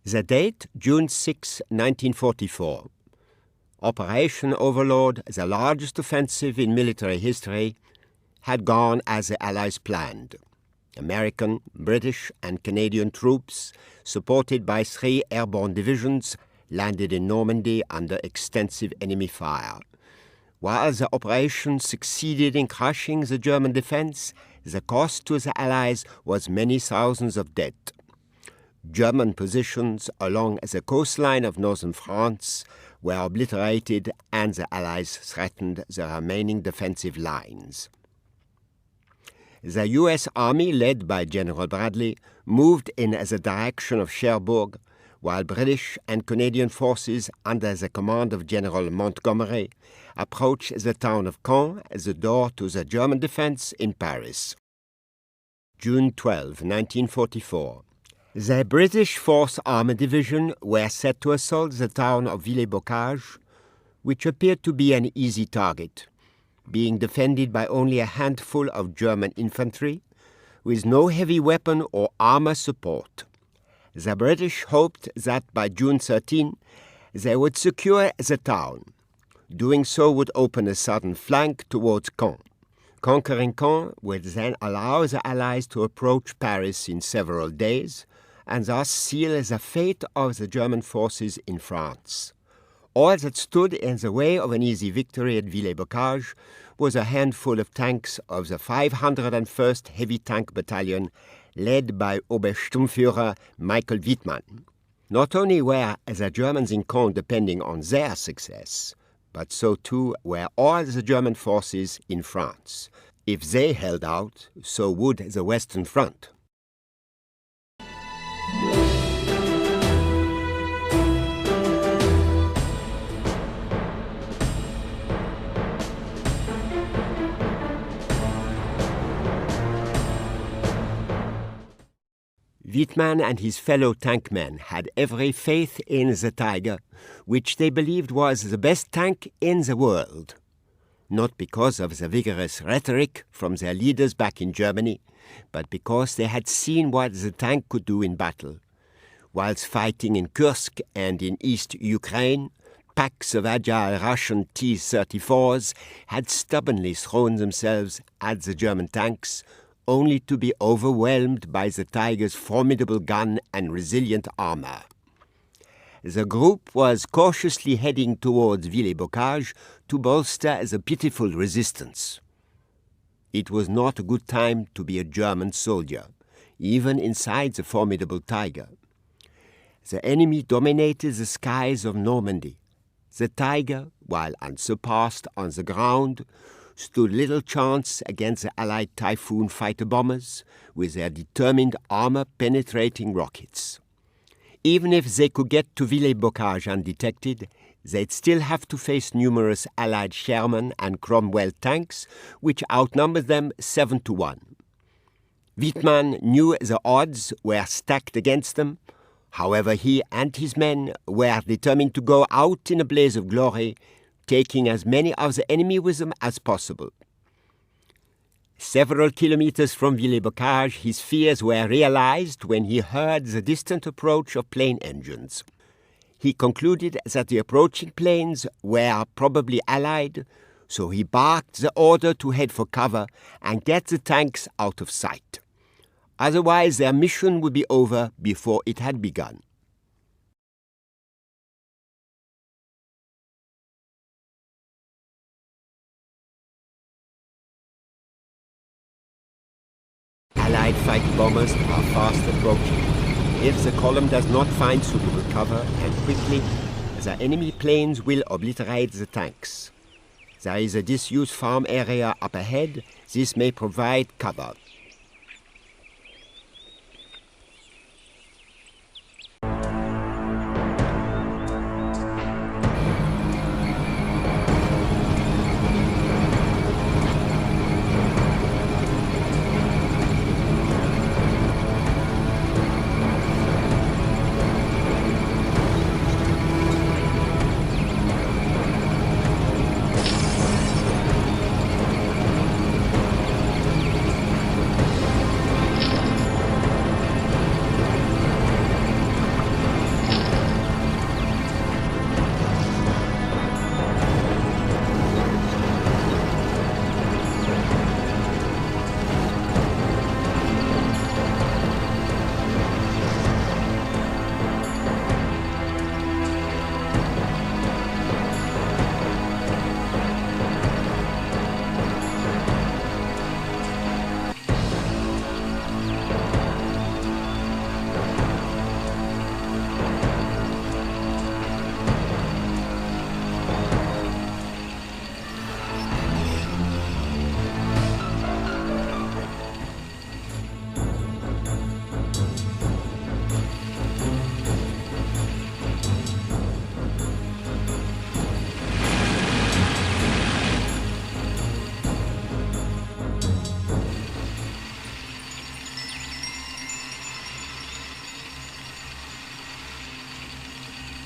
The date, June 6, 1944. Operation Overlord, the largest offensive in military history, had gone as the Allies planned. American, British, and Canadian troops, supported by 3 airborne divisions, landed in Normandy under extensive enemy fire. While the operation succeeded in crushing the German defense, the cost to the Allies was many thousands of dead. German positions along the coastline of northern France were obliterated, and the Allies threatened the remaining defensive lines. The U.S. Army, led by General Bradley, moved in the direction of Cherbourg, while British and Canadian forces under the command of General Montgomery approached the town of Caen as the door to the German defense in Paris. June 12, 1944. The British 4th Armored Division were set to assault the town of Villers-Bocage, which appeared to be an easy target, being defended by only a handful of German infantry, with no heavy weapon or armor support. The British hoped that by June 13, they would secure the town. Doing so would open a sudden flank towards Caen. Conquering Caen would then allow the Allies to approach Paris in several days, and thus seal the fate of the German forces in France. All that stood in the way of an easy victory at Villers-Bocage was a handful of tanks of the 501st Heavy Tank Battalion, led by Obersturmführer Michael Wittmann. Not only were the Germans in Caen depending on their success, but so too were all the German forces in France. If they held out, so would the Western Front. Wittmann and his fellow tankmen had every faith in the Tiger, which they believed was the best tank in the world. Not because of the vigorous rhetoric from their leaders back in Germany, but because they had seen what the tank could do in battle. Whilst fighting in Kursk and in East Ukraine, packs of agile Russian T-34s had stubbornly thrown themselves at the German tanks, only to be overwhelmed by the Tiger's formidable gun and resilient armor. The group was cautiously heading towards Villers-Bocage to bolster the pitiful resistance. It was not a good time to be a German soldier, even inside the formidable Tiger. The enemy dominated the skies of Normandy. The Tiger, while unsurpassed on the ground, stood little chance against the Allied Typhoon fighter bombers with their determined armor-penetrating rockets. Even if they could get to Villers-Bocage undetected, they'd still have to face numerous Allied Sherman and Cromwell tanks, which outnumbered them 7-1. Wittmann knew the odds were stacked against them. However, he and his men were determined to go out in a blaze of glory, taking as many of the enemy with them as possible. Several kilometers from Villers-Bocage, his fears were realized when he heard the distant approach of plane engines. He concluded that the approaching planes were probably Allied, so he barked the order to head for cover and get the tanks out of sight. Otherwise, their mission would be over before it had begun. Allied fighter bombers are fast approaching. If the column does not find suitable cover, and quickly, the enemy planes will obliterate the tanks. There is a disused farm area up ahead. This may provide cover.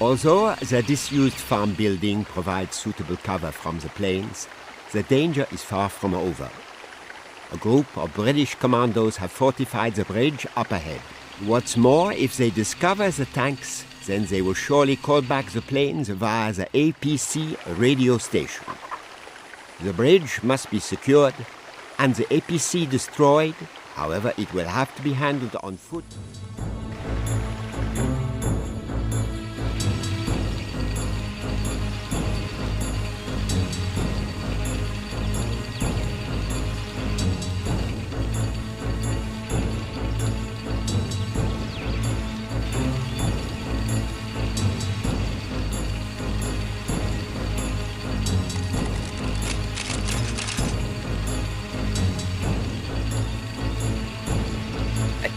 Although the disused farm building provides suitable cover from the plains, the danger is far from over. A group of British commandos have fortified the bridge up ahead. What's more, if they discover the tanks, then they will surely call back the planes via the APC radio station. The bridge must be secured and the APC destroyed. However, it will have to be handled on foot.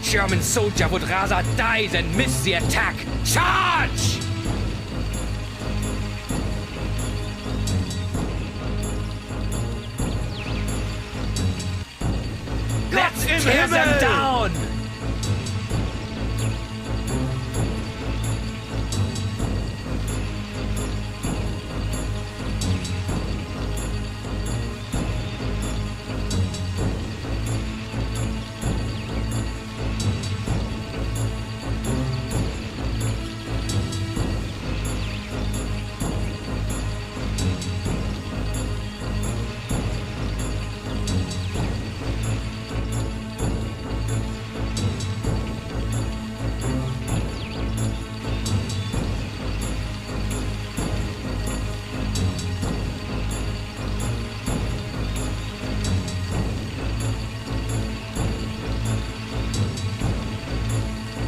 German soldier would rather die than miss the attack. Charge! Let's tear them down!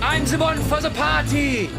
I'm the one for the party!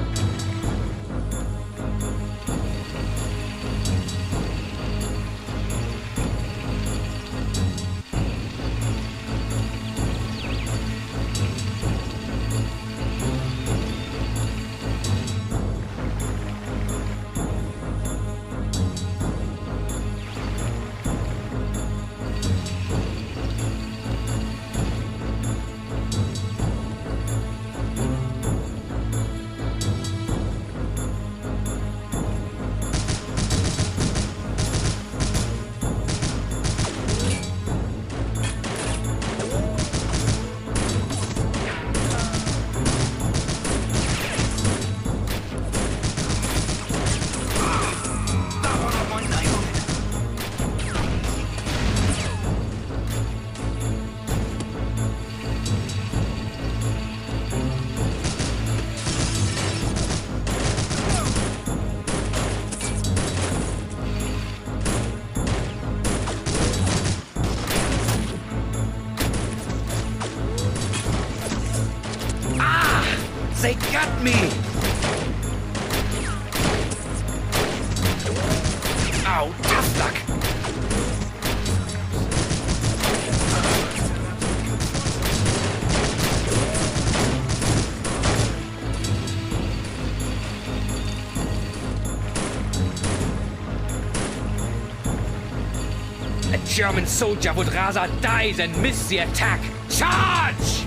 They got me! Ow, tough luck! A German soldier would rather die than miss the attack. Charge!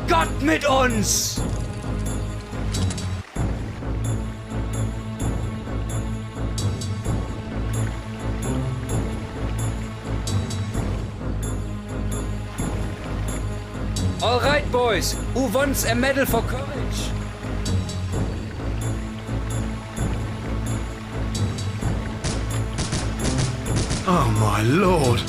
Gott mit uns! All right, boys. Who wants a medal for courage? Oh, my lord.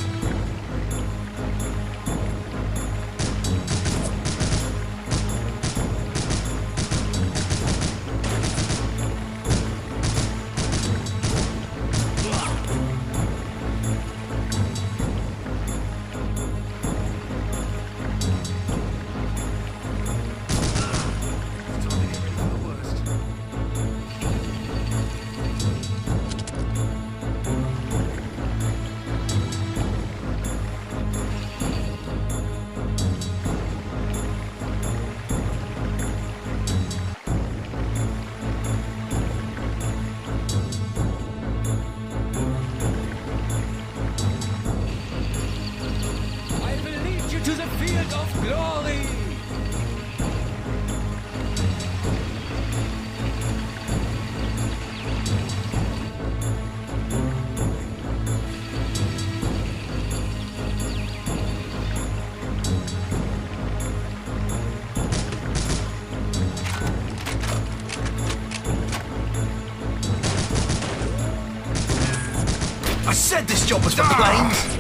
said this job was for planes.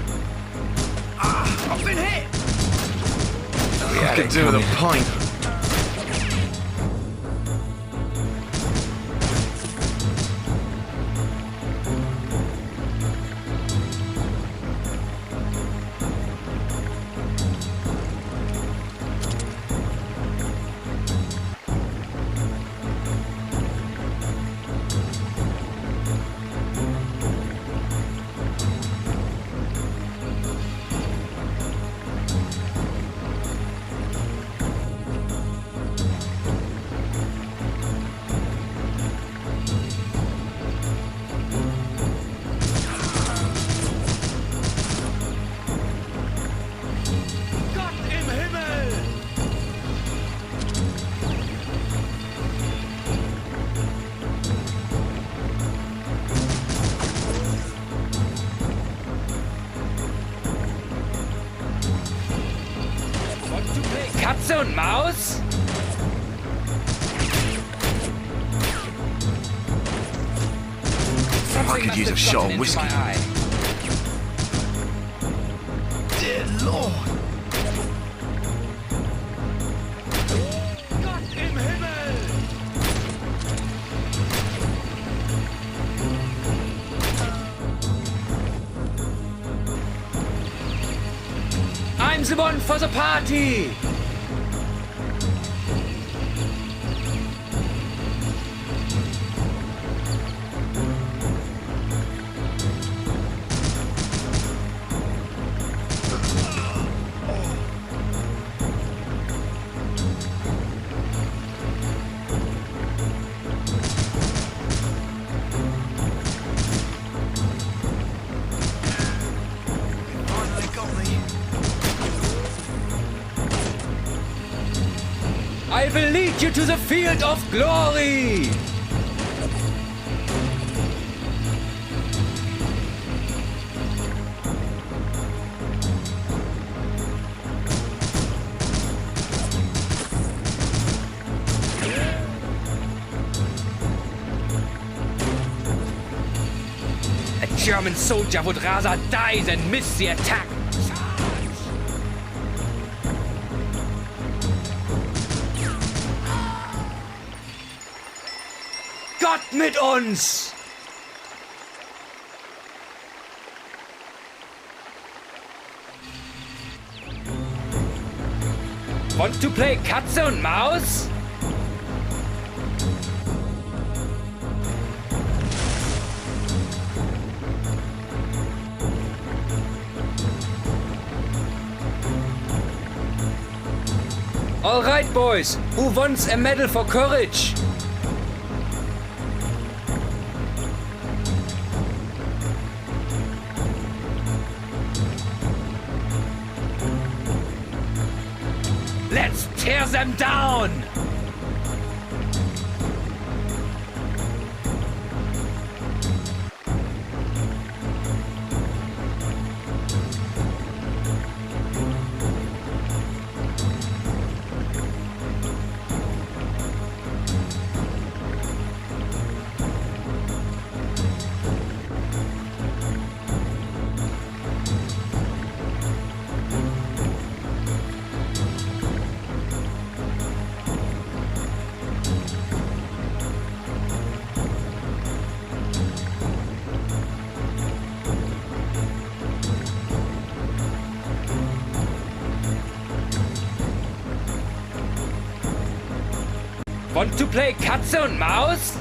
I've been hit! I could do with a pint. Katze und Maus? I could use a shot of whiskey. Dear Lord. Gott im Himmel! I'm the one for the party! I will lead you to the field of glory! A German soldier would rather die than miss the attack. Gott mit uns! Want to play Katze und Maus? All right, boys. Who wants a medal for courage? Let's tear them down! Want to play Katze und Maus?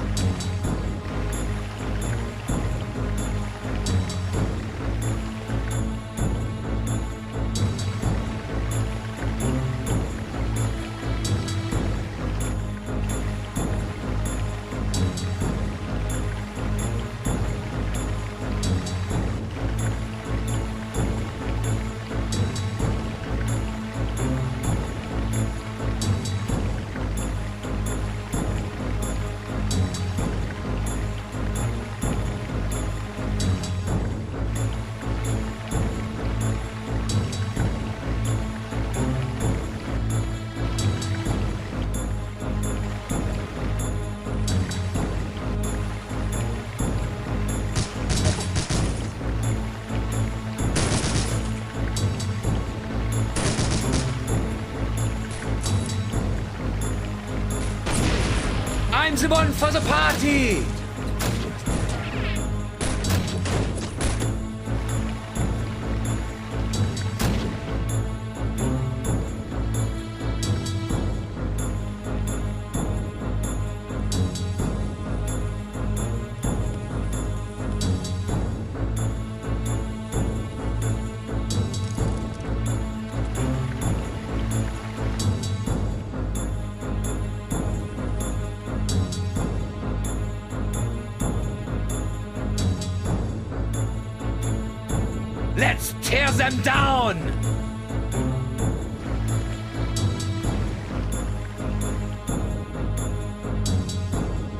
I'm the one for the party! Let's tear them down!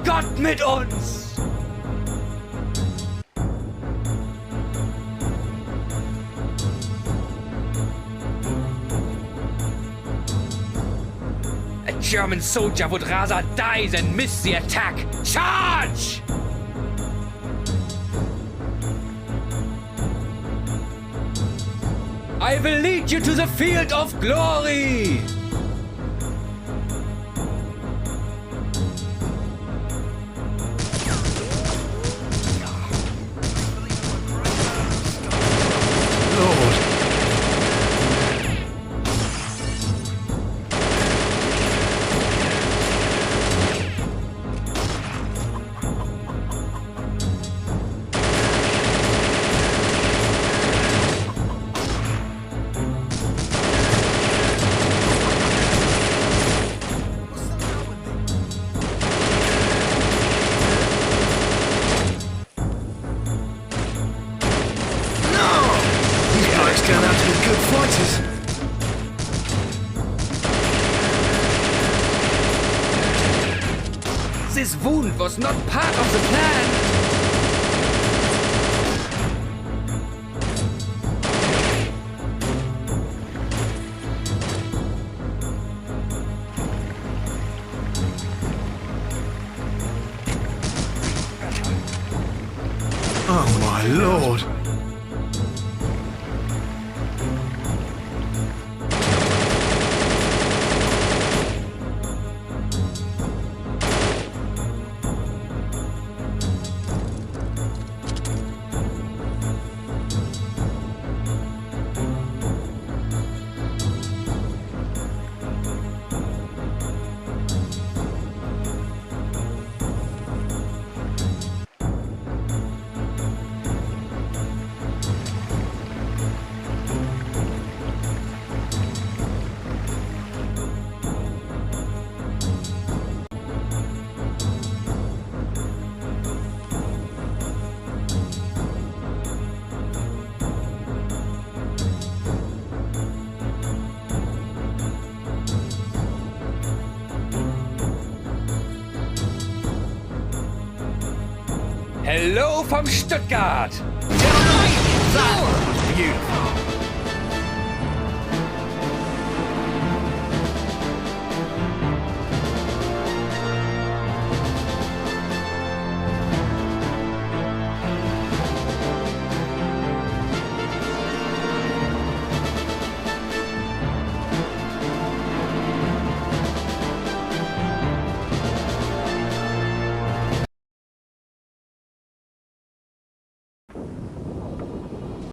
Gott mit uns! A German soldier would rather die than miss the attack. Charge! I will lead you to the field of glory! Lord. Turn out to be good fighters. This wound was not part of the plan. Oh my lord. Hello from Stuttgart! That was beautiful.